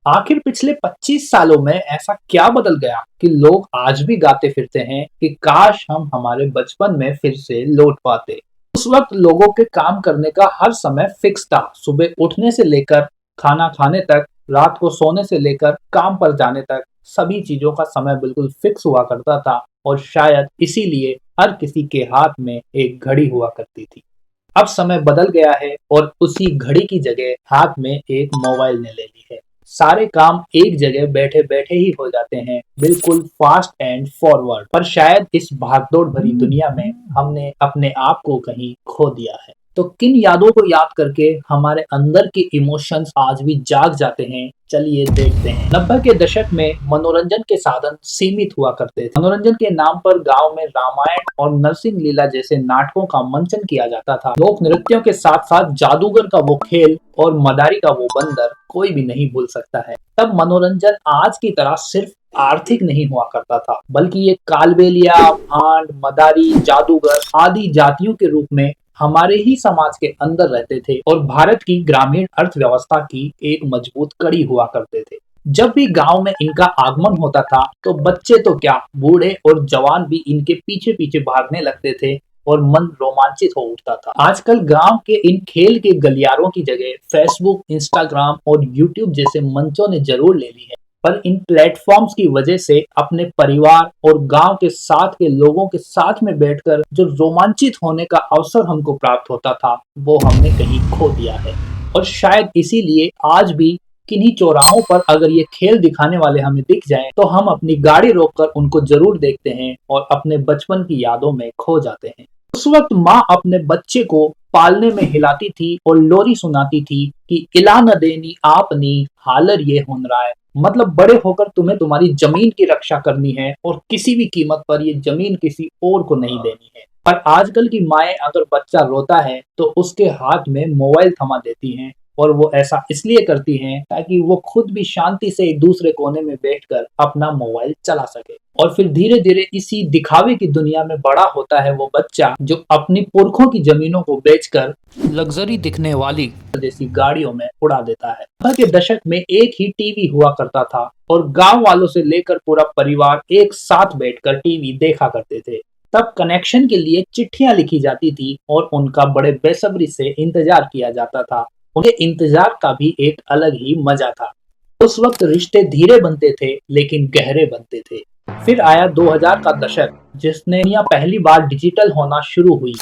आखिर पिछले 25 सालों में ऐसा क्या बदल गया कि लोग आज भी गाते फिरते हैं कि काश हम हमारे बचपन में फिर से लौट पाते। उस वक्त लोगों के काम करने का हर समय फिक्स था। सुबह उठने से लेकर खाना खाने तक, रात को सोने से लेकर काम पर जाने तक सभी चीजों का समय बिल्कुल फिक्स हुआ करता था। और शायद इसीलिए हर किसी के हाथ में एक घड़ी हुआ करती थी। अब समय बदल गया है और उसी घड़ी की जगह हाथ में एक मोबाइल ने ले ली है। सारे काम एक जगह बैठे बैठे ही हो जाते हैं, बिल्कुल फास्ट एंड फॉरवर्ड। पर शायद इस भागदौड़ भरी दुनिया में हमने अपने आप को कहीं खो दिया है। तो किन यादों को याद करके हमारे अंदर के इमोशंस आज भी जाग जाते हैं, चलिए देखते हैं। 90 के दशक में मनोरंजन के साधन सीमित हुआ करते थे। मनोरंजन के नाम पर गांव में रामायण और नरसिंह लीला जैसे नाटकों का मंचन किया जाता था। लोक नृत्यों के साथ साथ जादूगर का वो खेल और मदारी का वो बंदर कोई भी नहीं भूल सकता है। तब मनोरंजन आज की तरह सिर्फ आर्थिक नहीं हुआ करता था, बल्कि ये कालबेलिया, भांड, मदारी, जादूगर आदि जातियों के रूप में हमारे ही समाज के अंदर रहते थे और भारत की ग्रामीण अर्थव्यवस्था की एक मजबूत कड़ी हुआ करते थे। जब भी गांव में इनका आगमन होता था तो बच्चे तो क्या, बूढ़े और जवान भी इनके पीछे पीछे भागने लगते थे और मन रोमांचित हो उठता था। आजकल गांव के इन खेल के गलियारों की जगह फेसबुक, इंस्टाग्राम और यूट्यूब जैसे मंचों ने जरूर ले ली है। पर इन प्लेटफॉर्म्स की वजह से अपने परिवार और गांव के साथ के लोगों के साथ में बैठकर जो रोमांचित होने का अवसर हमको प्राप्त होता था, वो हमने कहीं खो दिया है। और शायद इसीलिए आज भी किन्हीं चौराहों पर अगर ये खेल दिखाने वाले हमें दिख जाएं, तो हम अपनी गाड़ी रोककर उनको जरूर देखते हैं और अपने बचपन की यादों में खो जाते हैं। उस वक्त माँ अपने बच्चे को पालने में हिलाती थी और लोरी सुनाती थी कि इला न देनी आपनी हालर ये हुनराय। मतलब बड़े होकर तुम्हें तुम्हारी जमीन की रक्षा करनी है और किसी भी कीमत पर ये जमीन किसी और को नहीं देनी है। पर आजकल की माएं अगर बच्चा रोता है तो उसके हाथ में मोबाइल थमा देती हैं, और वो ऐसा इसलिए करती हैं ताकि वो खुद भी शांति से एक दूसरे कोने में बैठकर अपना मोबाइल चला सके। और फिर धीरे धीरे इसी दिखावे की दुनिया में बड़ा होता है वो बच्चा जो अपनी पुरखों की जमीनों को बेचकर लग्जरी दिखने वाली जैसी गाड़ियों में उड़ा देता है। 90 के दशक में एक ही टीवी हुआ करता था और गांव वालों से लेकर पूरा परिवार एक साथ बैठकर टीवी देखा करते थे। तब कनेक्शन के लिए चिट्ठियां लिखी जाती थी और उनका बड़े बेसब्री से इंतजार किया जाता था। उनके इंतजार का भी एक अलग ही मजा था। उस वक्त रिश्ते धीरे बनते थे लेकिन गहरे बनते थे। फिर आया 2000 का दशक, जिसने दुनिया पहली बार डिजिटल होना शुरू हुई।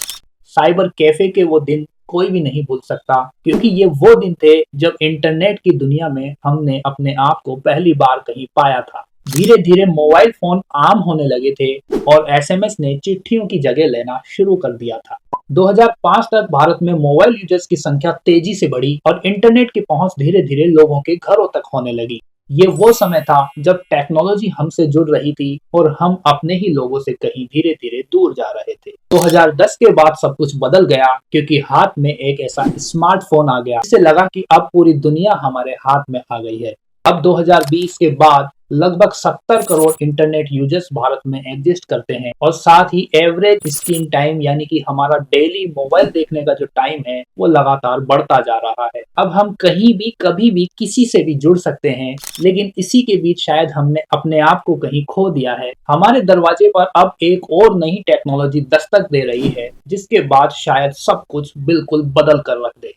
साइबर कैफे के वो दिन कोई भी नहीं भूल सकता, क्योंकि ये वो दिन थे जब इंटरनेट की दुनिया में हमने अपने आप को पहली बार कहीं पाया था। धीरे धीरे मोबाइल फोन आम होने लगे थे और एसएमएस ने चिट्ठियों की जगह लेना शुरू कर दिया था। 2005 तक भारत में मोबाइल यूजर्स की संख्या तेजी से बढ़ी और इंटरनेट की पहुंच धीरे धीरे लोगों के घरों तक होने लगी। ये वो समय था जब टेक्नोलॉजी हमसे जुड़ रही थी और हम अपने ही लोगों से कहीं धीरे धीरे दूर जा रहे थे। 2010 के बाद सब कुछ बदल गया, क्योंकि हाथ में एक ऐसा स्मार्टफोन आ गया। इससे लगा कि अब पूरी दुनिया हमारे हाथ में आ गई है। अब 2020 के बाद लगभग 70 करोड़ इंटरनेट यूजर्स भारत में एग्जिस्ट करते हैं और साथ ही एवरेज स्क्रीन टाइम यानी कि हमारा डेली मोबाइल देखने का जो टाइम है वो लगातार बढ़ता जा रहा है। अब हम कहीं भी कभी भी किसी से भी जुड़ सकते हैं, लेकिन इसी के बीच शायद हमने अपने आप को कहीं खो दिया है। हमारे दरवाजे पर अब एक और नई टेक्नोलॉजी दस्तक दे रही है, जिसके बाद शायद सब कुछ बिल्कुल बदल कर रख दे।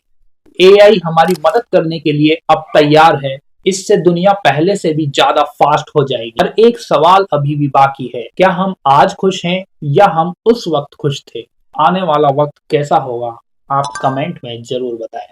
एआई हमारी मदद करने के लिए अब तैयार है। इससे दुनिया पहले से भी ज्यादा फास्ट हो जाएगी। पर एक सवाल अभी भी बाकी है, क्या हम आज खुश हैं या हम उस वक्त खुश थे? आने वाला वक्त कैसा होगा, आप कमेंट में जरूर बताएं।